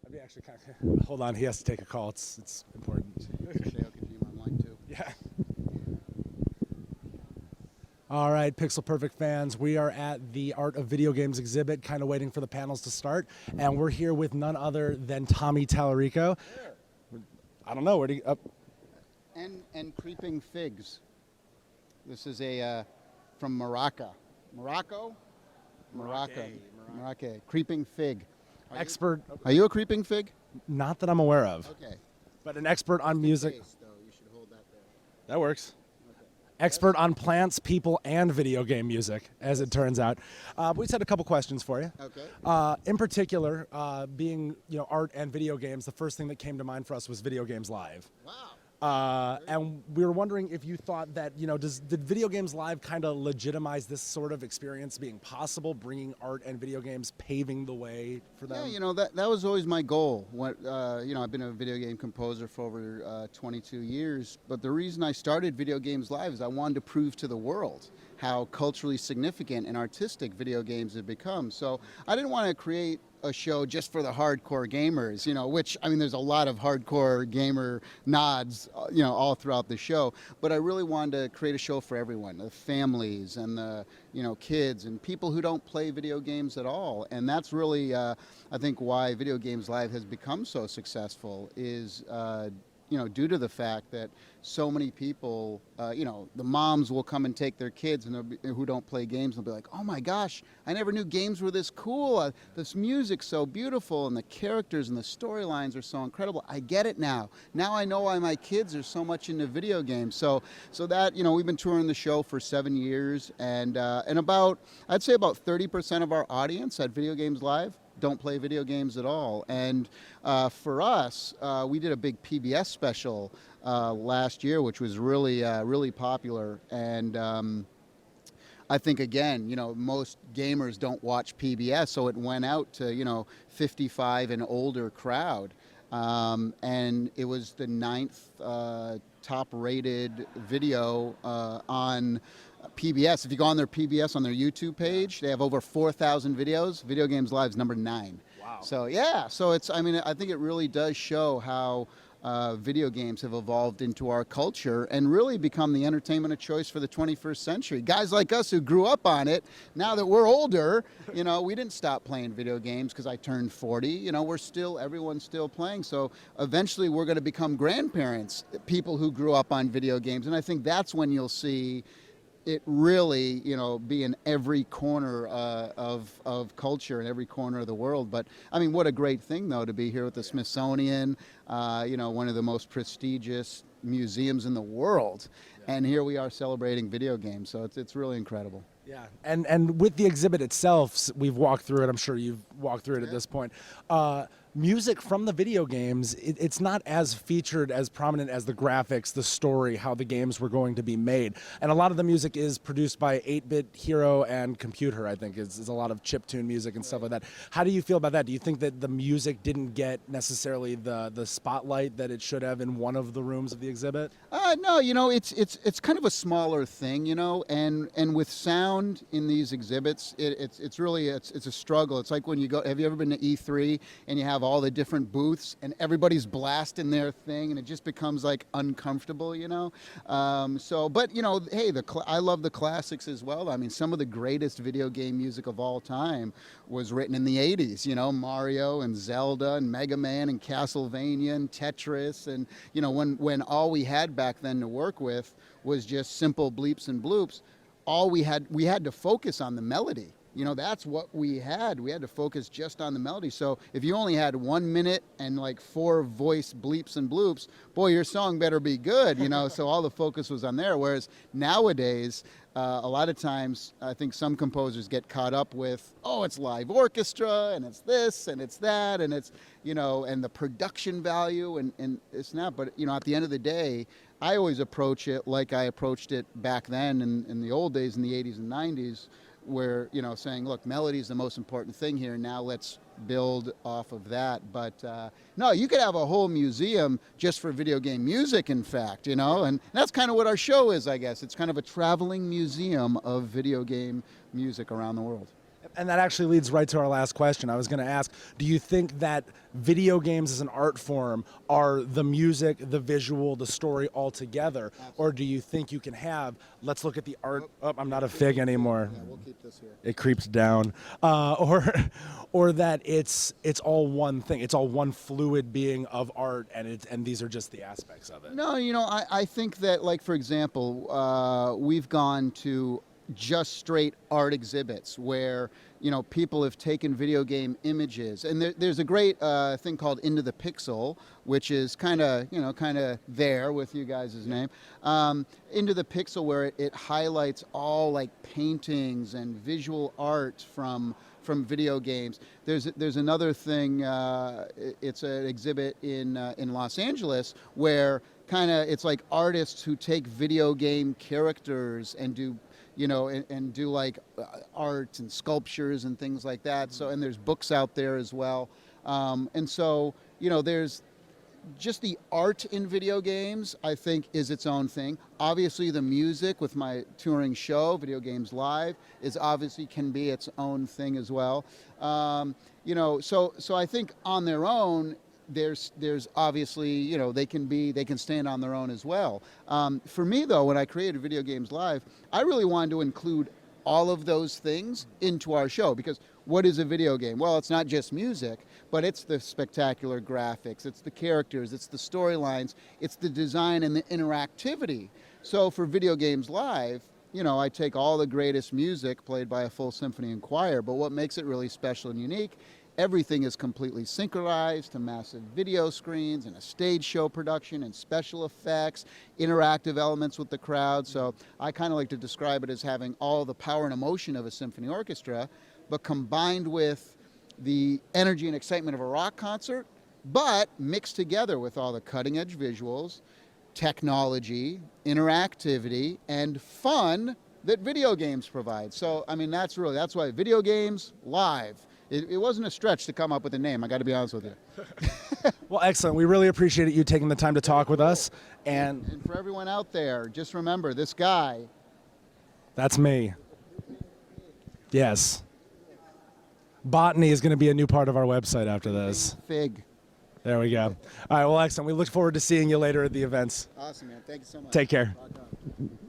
I'd be actually kind of. Hold on, he has to take a call. It's important. Yeah. All right, Pixel Perfect fans, we are at the Art of Video Games exhibit, kind of waiting for the panels to start, and we're here with none other than Tommy Tallarico. I don't know, where do you... And Creeping Figs. This is a from Morocco. Morocco? Creeping Fig. Are you a Creeping Fig? Not that I'm aware of. Okay. But an expert on music. Case, though. You should hold that there. That works. Expert on plants, people, and video game music, as it turns out. We just had a couple questions for you. Okay. In particular, being art and video games, the first thing that came to mind for us was Video Games Live. Wow. And we were wondering if you thought that, did Video Games Live kind of legitimize this sort of experience being possible, bringing art and video games, paving the way for them? Yeah, that was always my goal. I've been a video game composer for over 22 years, but the reason I started Video Games Live is I wanted to prove to the world how culturally significant and artistic video games have become. So I didn't want to create a show just for the hardcore gamers, which, there's a lot of hardcore gamer nods, all throughout the show. But I really wanted to create a show for everyone, the families and the, kids and people who don't play video games at all. And that's really, I think, why Video Games Live has become so successful is, due to the fact that so many people, the moms will come and take their kids who don't play games and they'll be like, oh my gosh, I never knew games were this cool. This music's so beautiful and the characters and the storylines are so incredible. I get it now. Now I know why my kids are so much into video games. So that, we've been touring the show for 7 years and I'd say about 30% of our audience at Video Games Live don't play video games at all. And for us, we did a big PBS special last year, which was really popular. And I think, again, most gamers don't watch PBS, so it went out to, 55 and older crowd. And it was the 9th top-rated video on PBS. If you go on their PBS, on their YouTube page, they have over 4,000 videos. Video Games Live's number 9. Wow. So it's, I think it really does show how video games have evolved into our culture and really become the entertainment of choice for the 21st century. Guys like us who grew up on it, now that we're older, we didn't stop playing video games because I turned 40. Everyone's still playing. So eventually we're going to become grandparents, people who grew up on video games. And I think that's when you'll see it really, be in every corner of culture in every corner of the world. But what a great thing, though, to be here with the Smithsonian, one of the most prestigious museums in the world. Yeah. And here we are celebrating video games. So it's really incredible. Yeah, and with the exhibit itself, we've walked through it. I'm sure you've walked through it at this point. Music from the video games, it's not as featured, as prominent as the graphics, the story, how the games were going to be made. And a lot of the music is produced by 8-Bit Hero and Computer, I think, is a lot of chiptune music and stuff like that. How do you feel about that? Do you think that the music didn't get necessarily the spotlight that it should have in one of the rooms of the exhibit? No, it's kind of a smaller thing, and with sound in these exhibits, it's really a struggle. It's like when you go, have you ever been to E3 and you have all the different booths and everybody's blasting their thing and it just becomes like uncomfortable, hey, I love the classics as well. Some of the greatest video game music of all time was written in the 80s, Mario and Zelda and Mega Man and Castlevania and Tetris. And, when all we had back then to work with was just simple bleeps and bloops, we had to focus on the melody. That's what we had. We had to focus just on the melody. So if you only had 1 minute and like 4 voice bleeps and bloops, boy, your song better be good, So all the focus was on there. Whereas nowadays, a lot of times, I think some composers get caught up with, it's live orchestra, and it's this, and it's that, and it's, and the production value, and it's not. But, at the end of the day, I always approach it like I approached it back then in the old days, in the 80s and 90s, where, saying, look, melody is the most important thing here. Now let's build off of that. But no, you could have a whole museum just for video game music, in fact, and that's kind of what our show is, I guess. It's kind of a traveling museum of video game music around the world. And that actually leads right to our last question. I was going to ask, do you think that video games as an art form are the music, the visual, the story all together? Or do you think you can have, let's look at the art, oh, I'm not a fig anymore. Yeah, we'll keep this here. It creeps down. Or that it's all one thing. It's all one fluid being of art, and these are just the aspects of it. No, I think that, like, for example, we've gone to just straight art exhibits where, people have taken video game images. And there's a great thing called Into the Pixel, which is kind of there with you guys' name. Into the Pixel, where it highlights all like paintings and visual art from video games. There's another thing, it's an exhibit in Los Angeles where it's like artists who take video game characters and do and do like art and sculptures and things like that. So, and there's books out there as well. And so, there's just the art in video games, I think, is its own thing. Obviously, the music with my touring show, Video Games Live, can be its own thing as well. So I think on their own, there's obviously, they can stand on their own as well. For me, though, when I created Video Games Live, I really wanted to include all of those things into our show, because what is a video game? Well, it's not just music, but it's the spectacular graphics, it's the characters, it's the storylines, it's the design and the interactivity. So for Video Games Live, I take all the greatest music played by a full symphony and choir, but what makes it really special and unique, everything is completely synchronized to massive video screens and a stage show production and special effects, interactive elements with the crowd. So I kind of like to describe it as having all the power and emotion of a symphony orchestra, but combined with the energy and excitement of a rock concert, but mixed together with all the cutting edge visuals, technology, interactivity, and fun that video games provide. So, I mean, that's why Video Games Live. It wasn't a stretch to come up with a name, I got to be honest with you. Well, excellent. We really appreciate you taking the time to talk with us. And for everyone out there, just remember, this guy. That's me. Yes. Botany is going to be a new part of our website after this. Fig. There we go. All right, well, excellent. We look forward to seeing you later at the events. Awesome, man. Thank you so much. Take care. Rock on.